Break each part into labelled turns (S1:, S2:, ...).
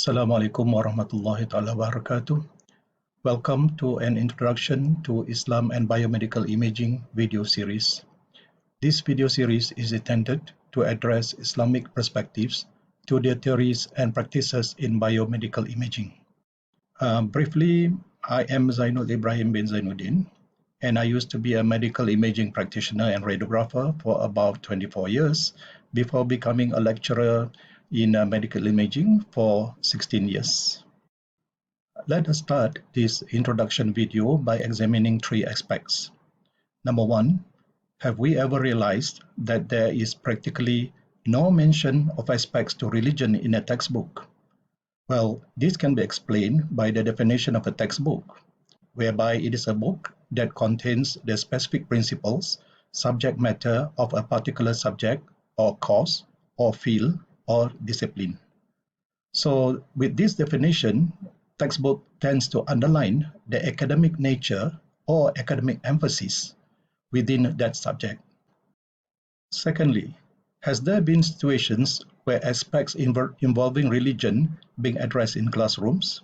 S1: Assalamualaikum warahmatullahi taala wabarakatuh. Welcome to an introduction to Islam and Biomedical Imaging video series. This video series is intended to address Islamic perspectives to their theories and practices in biomedical imaging. Briefly, I am Zainul Ibrahim bin Zainuddin, and I used to be a medical imaging practitioner and radiographer for about 24 years before becoming a lecturer in medical imaging for 16 years. Let us start this introduction video by examining three aspects. Number one, have we ever realized that there is practically no mention of aspects to religion in a textbook? Well, this can be explained by the definition of a textbook, whereby it is a book that contains the specific principles, subject matter of a particular subject or course or field or discipline. So with this definition, textbook tends to underline the academic nature or academic emphasis within that subject. Secondly, has there been situations where aspects involving religion being addressed in classrooms?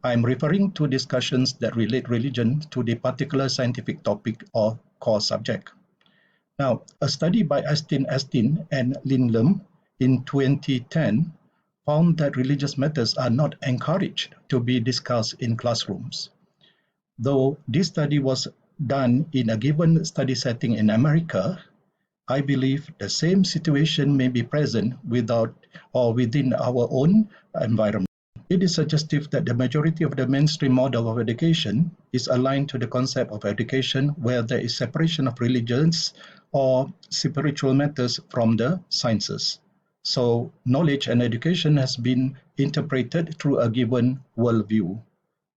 S1: I am referring to discussions that relate religion to the particular scientific topic or core subject. Now, a study by Astin and Lindlum in 2010 found that religious matters are not encouraged to be discussed in classrooms. Though this study was done in a given study setting in America, I believe the same situation may be present within our own environment. It is suggestive that the majority of the mainstream model of education is aligned to the concept of education where there is separation of religions or spiritual matters from the sciences. So knowledge and education has been interpreted through a given worldview.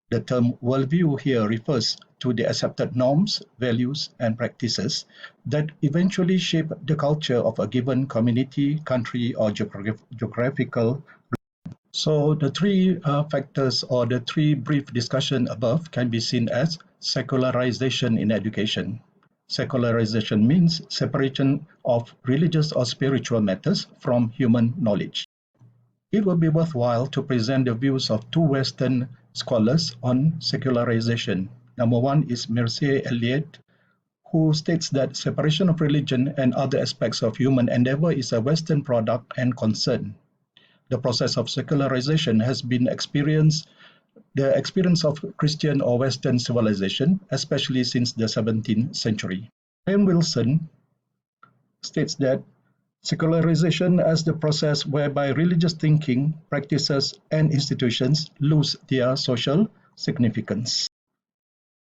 S1: The term worldview here refers to the accepted norms, values, and practices that eventually shape the culture of a given community, country, or geographical region. So the three factors or the three brief discussion above can be seen as secularization in education. Secularization means separation of religious or spiritual matters from human knowledge. It would be worthwhile to present the views of two Western scholars on secularization. Number one is Mircea Eliade, who states that separation of religion and other aspects of human endeavor is a Western product and concern. The process of secularization has been the experience of Christian or Western civilization, especially since the 17th century. Ian Wilson states that secularization as the process whereby religious thinking, practices, and institutions lose their social significance.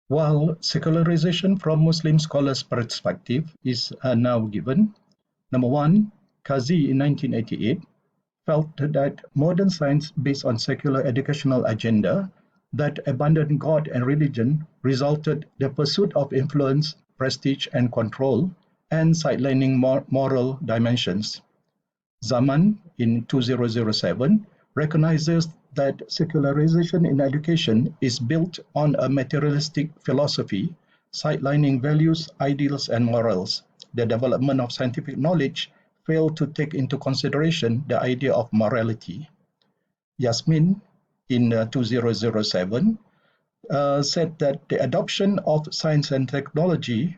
S1: While secularization from Muslim scholars' perspective is now given, number one, Kazi in 1988 felt that modern science based on secular educational agenda that abandoned God and religion resulted the pursuit of influence, prestige, and control, and sidelining moral dimensions. Zaman in 2007 recognizes that secularization in education is built on a materialistic philosophy, sidelining values, ideals, and morals. The development of scientific knowledge failed to take into consideration the idea of morality. Yasmin in 2007 said that the adoption of science and technology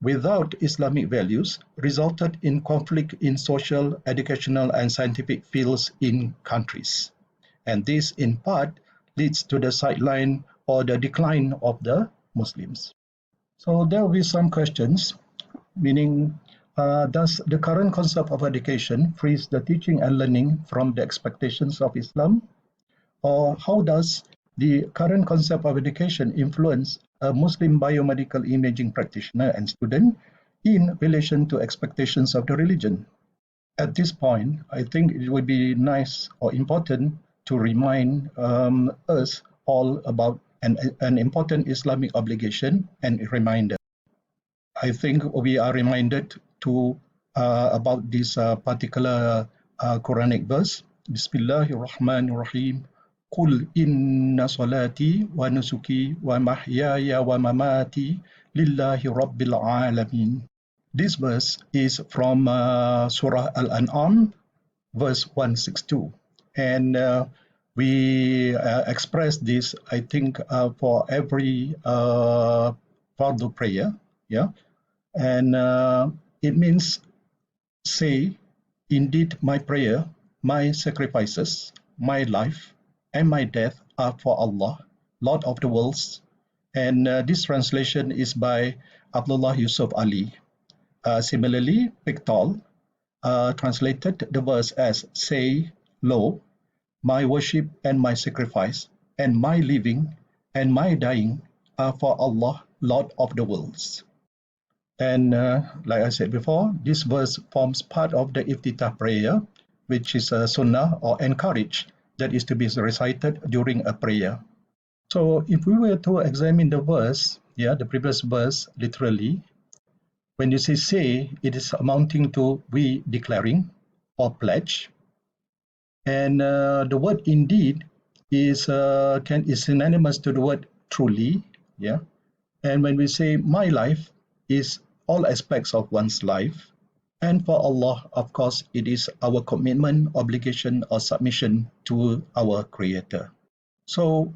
S1: without Islamic values resulted in conflict in social, educational, and scientific fields in countries. And this, in part, leads to the sideline or the decline of the Muslims. So there will be some questions, meaning, does the current concept of education freeze the teaching and learning from the expectations of Islam? Or how does the current concept of education influence a Muslim biomedical imaging practitioner and student in relation to expectations of the religion? At this point, I think it would be nice or important to remind us all about an important Islamic obligation and reminder. I think we are reminded to about this particular Quranic verse. Bismillahirrahmanirrahim. Qul inna salati wa nusuki wa mahyaya wa mamati lillahi rabbil alamin. This verse is from Surah Al-An'am, verse 162. And We express this, I think, for every fardu prayer, yeah, and it means say, indeed, my prayer, my sacrifices, my life, and my death are for Allah, Lord of the worlds. And this translation is by Abdullah Yusuf Ali. Similarly, Pictol translated the verse as say, lo, my worship and my sacrifice, and my living and my dying are for Allah, Lord of the worlds. And like I said before, this verse forms part of the Iftitah prayer, which is a sunnah or encouraged that is to be recited during a prayer. So if we were to examine the verse, the previous verse literally, when you say, it is amounting to we declaring or pledge. And the word indeed is synonymous to the word truly, yeah. And when we say my life is all aspects of one's life, and for Allah, of course, it is our commitment, obligation, or submission to our Creator. So,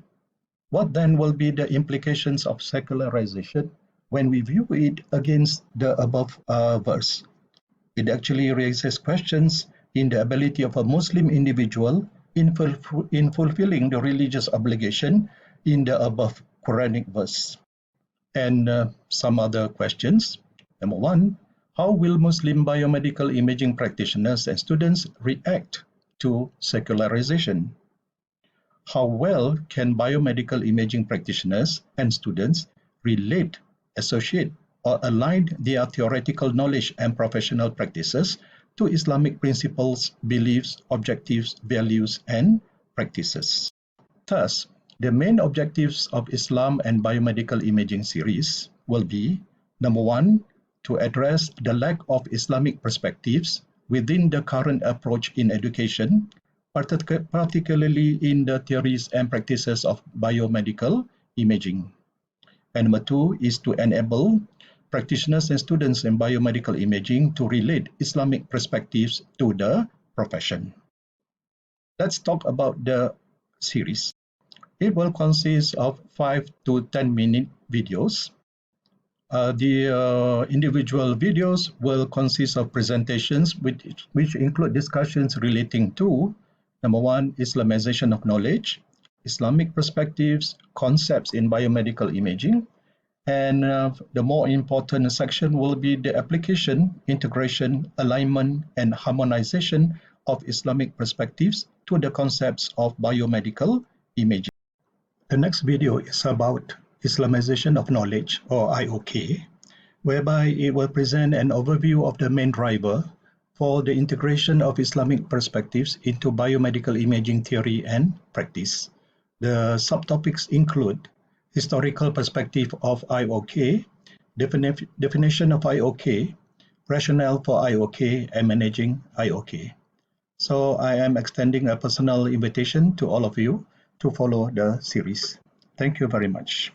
S1: what then will be the implications of secularization when we view it against the above verse? It actually raises questions in the ability of a Muslim individual in fulfilling the religious obligation in the above Quranic verse. And some other questions. Number one, how will Muslim biomedical imaging practitioners and students react to secularization? How well can biomedical imaging practitioners and students relate, associate, or align their theoretical knowledge and professional practices to Islamic principles, beliefs, objectives, values, and practices? Thus, the main objectives of Islam and Biomedical Imaging series will be, number one, to address the lack of Islamic perspectives within the current approach in education, particularly in the theories and practices of biomedical imaging. And number two is to enable practitioners and students in biomedical imaging to relate Islamic perspectives to the profession. Let's talk about the series. It will consist of 5 to 10-minute videos. The individual videos will consist of presentations which include discussions relating to, number one, Islamization of knowledge, Islamic perspectives, concepts in biomedical imaging, and the more important section will be the application, integration, alignment, and harmonization of Islamic perspectives to the concepts of biomedical imaging. The next video is about Islamization of knowledge, or IOK, whereby it will present an overview of the main driver for the integration of Islamic perspectives into biomedical imaging theory and practice. The subtopics include historical perspective of IOK, definition of IOK, rationale for IOK, and managing IOK. So I am extending a personal invitation to all of you to follow the series. Thank you very much.